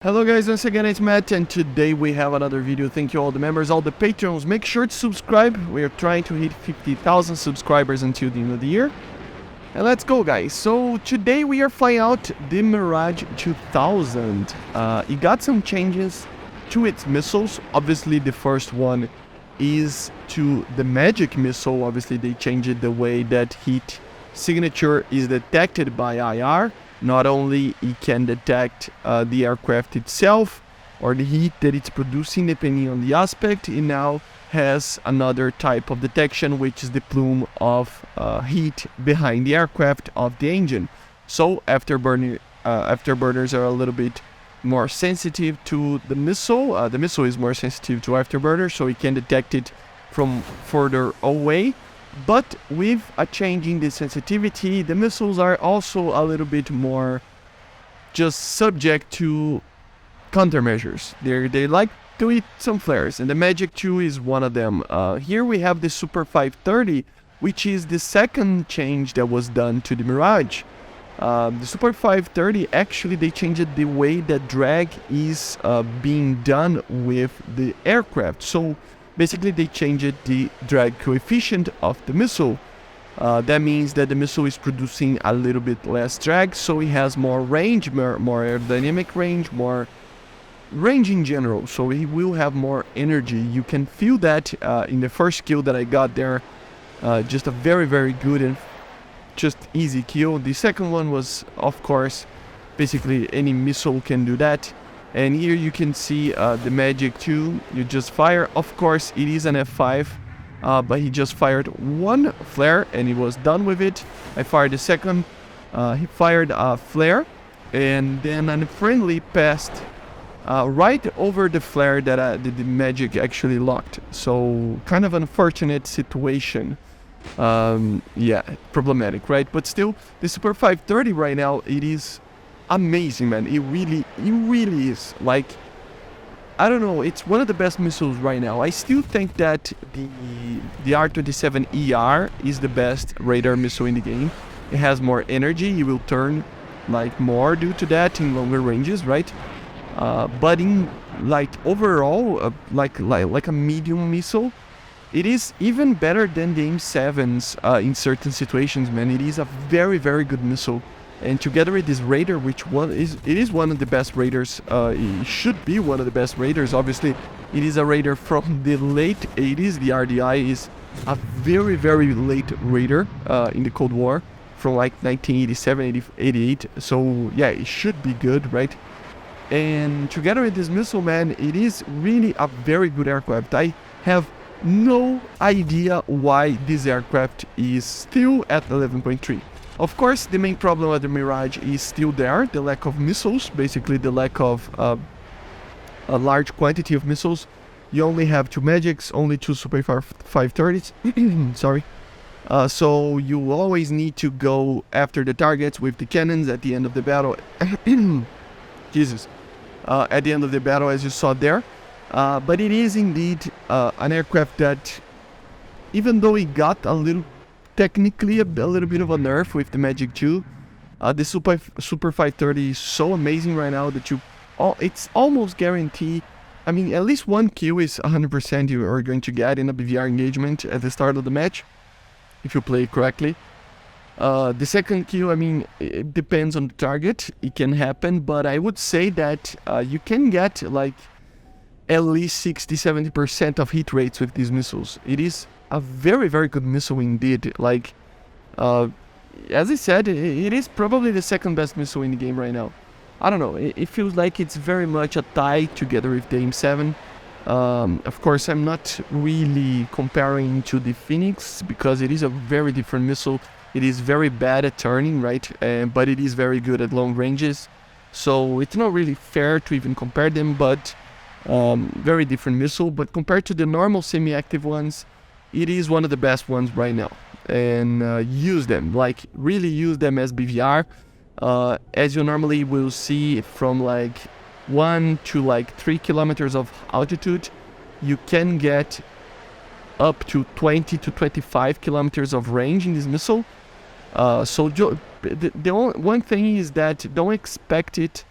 Hello guys, once again it's Matt, and today we have another video. Thank you all the members, all the patrons. Make sure to subscribe. We are trying to hit 50,000 subscribers until the end of the year. And let's go guys. So today we are flying out the MIRAGE 2000. It got some changes to its missiles. Obviously the first one is to the magic missile. Obviously they changed the way that heat signature is detected by IR. Not only it can detect the aircraft itself or the heat that it's producing depending on the aspect, it now has another type of detection, which is the plume of heat behind the aircraft of the engine. So afterburners are a little bit more sensitive to the missile. The missile is more sensitive to afterburners, so it can detect it from further away. But with a change in the sensitivity, the missiles are also a little bit more just subject to countermeasures. They like to eat some flares, and the MatAWG 2 is one of them. Here we have the Super 530, which is the second change that was done to the Mirage. The Super 530, actually they changed the way that drag is being done with the aircraft. So basically they changed the drag coefficient of the missile. That means that the missile is producing a little bit less drag, so it has more range, more aerodynamic range, more range in general, so it will have more energy. You can feel that in the first kill that I got there. Just a very good and just easy kill. The second one was, of course, basically any missile can do that. And here you can see the MatAWG 2, you just fire. Of course, it is an F5, but he just fired one flare and he was done with it. I fired the second, he fired a flare, and then a friendly passed right over the flare that the MatAWG actually locked. So, kind of unfortunate situation. Yeah, problematic, right? But still, the Super 530 right now, it is amazing, man. It really is. Like, I don't know, it's one of the best missiles right now. I still think that the R-27ER is the best radar missile in the game. It has more energy, it will turn like more due to that in longer ranges, right? But in like overall, like a medium missile, it is even better than the M7s in certain situations, man. It is a very good missile. And together with this radar, which is one of the best radars, it should be one of the best radars. Obviously, it is a radar from the late 80s. The RDI is a very late radar in the Cold War, from like 1987, 88. So yeah, it should be good, right? And together with this missile, man, it is really a very good aircraft. I have no idea why this aircraft is still at 11.3. Of course, the main problem with the Mirage is still there, the lack of missiles, basically the lack of a large quantity of missiles. You only have two MatAWGs, only two Super 530s, sorry. So you always need to go after the targets with the cannons at the end of the battle. Jesus. At the end of the battle, as you saw there. But it is indeed an aircraft that, even though it got technically a little bit of a nerf with the MatAWG 2. The Super 530 is so amazing right now that it's almost guaranteed. I mean, at least one kill is 100% you are going to get in a BVR engagement at the start of the match, if you play correctly. The second kill, I mean, it depends on the target. It can happen, but I would say that you can get like at least 60-70% of hit rates with these missiles. It is a very good missile indeed. Like, as I said, it is probably the second best missile in the game right now. I don't know, it feels like it's very much a tie together with the M7. Of course, I'm not really comparing to the Phoenix, because it is a very different missile. It is very bad at turning, right? But it is very good at long ranges. So it's not really fair to even compare them, but very different missile. But compared to the normal semi-active ones, it is one of the best ones right now. And use them, like really use them as BVR. As you normally will see, from like 1 to like 3 kilometers of altitude, you can get up to 20 to 25 kilometers of range in this missile. So the one thing is that don't expect it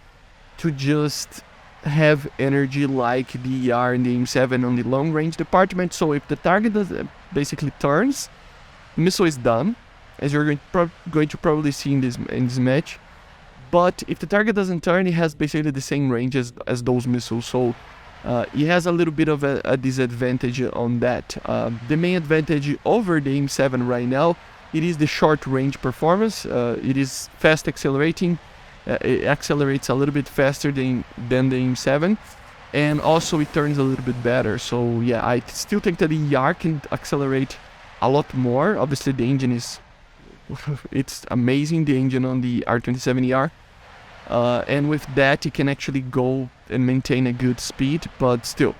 to just have energy like the ER and the AIM-7 on the long range department. So if the target does, basically turns, the missile is done, as you're going to probably see in this match. But if the target doesn't turn, it has basically the same range as those missiles. So it has a little bit of a disadvantage on that. The main advantage over the AIM-7 right now, it is the short range performance. It is fast accelerating. It accelerates a little bit faster than the AIM-7, and also it turns a little bit better. So yeah, I still think that the ER can accelerate a lot more. Obviously the engine is it's amazing, the engine on the R27ER, and with that it can actually go and maintain a good speed. But still,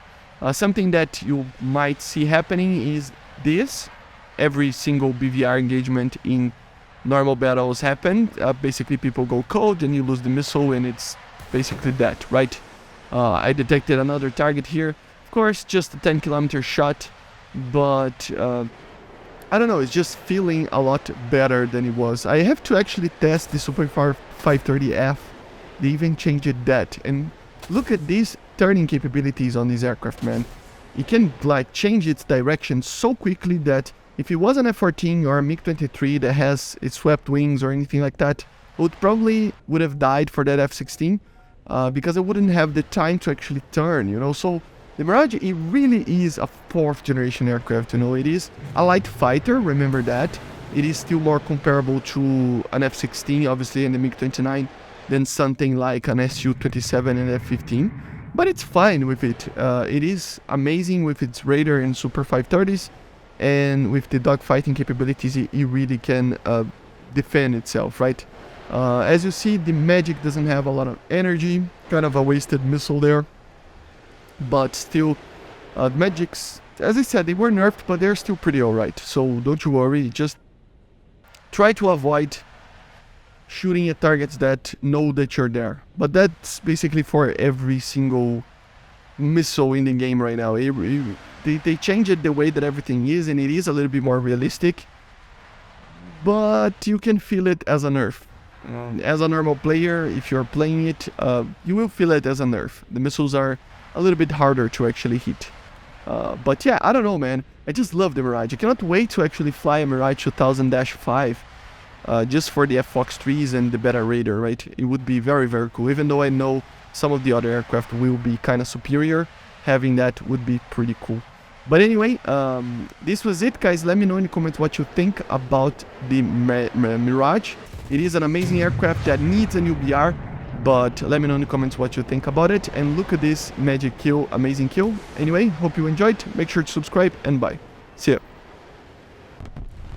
something that you might see happening is this: every single BVR engagement in normal battles happen. Basically people go cold and you lose the missile, and it's basically that, right? I detected another target here, of course just a 10-kilometer shot, but I don't know, it's just feeling a lot better than it was. I have to actually test the Superfire 530F. They even changed that, and look at these turning capabilities on this aircraft, man. It can like change its direction so quickly that if it was an F-14 or a MiG-23 that has its swept wings or anything like that, it probably would have died for that F-16 because it wouldn't have the time to actually turn, you know. So the Mirage, it really is a 4th generation aircraft, you know. It is a light fighter, remember that. It is still more comparable to an F-16, obviously, and the MiG-29 than something like an Su-27 and F-15. But it's fine with it. It is amazing with its radar and Super 530s. And with the dogfighting capabilities, it really can defend itself, right? As you see, the MatAWG doesn't have a lot of energy, kind of a wasted missile there. But still, the MatAWGs, as I said, they were nerfed, but they're still pretty alright. So don't you worry, just try to avoid shooting at targets that know that you're there. But that's basically for every single missile in the game right now. They changed the way that everything is, and it is a little bit more realistic, but you can feel it as a nerf. As a normal player, if you're playing it, you will feel it as a nerf. The missiles are a little bit harder to actually hit. But yeah, I don't know, man. I just love the Mirage. I cannot wait to actually fly a Mirage 2000-5 just for the F-Fox 3s and the Beta Raider, right? It would be very, very cool. Even though I know some of the other aircraft will be kind of superior, having that would be pretty cool. But anyway, this was it, guys. Let me know in the comments what you think about the Mirage. It is an amazing aircraft that needs a new BR, but let me know in the comments what you think about it. And look at this magic kill, amazing kill. Anyway, hope you enjoyed. Make sure to subscribe, and bye. See ya.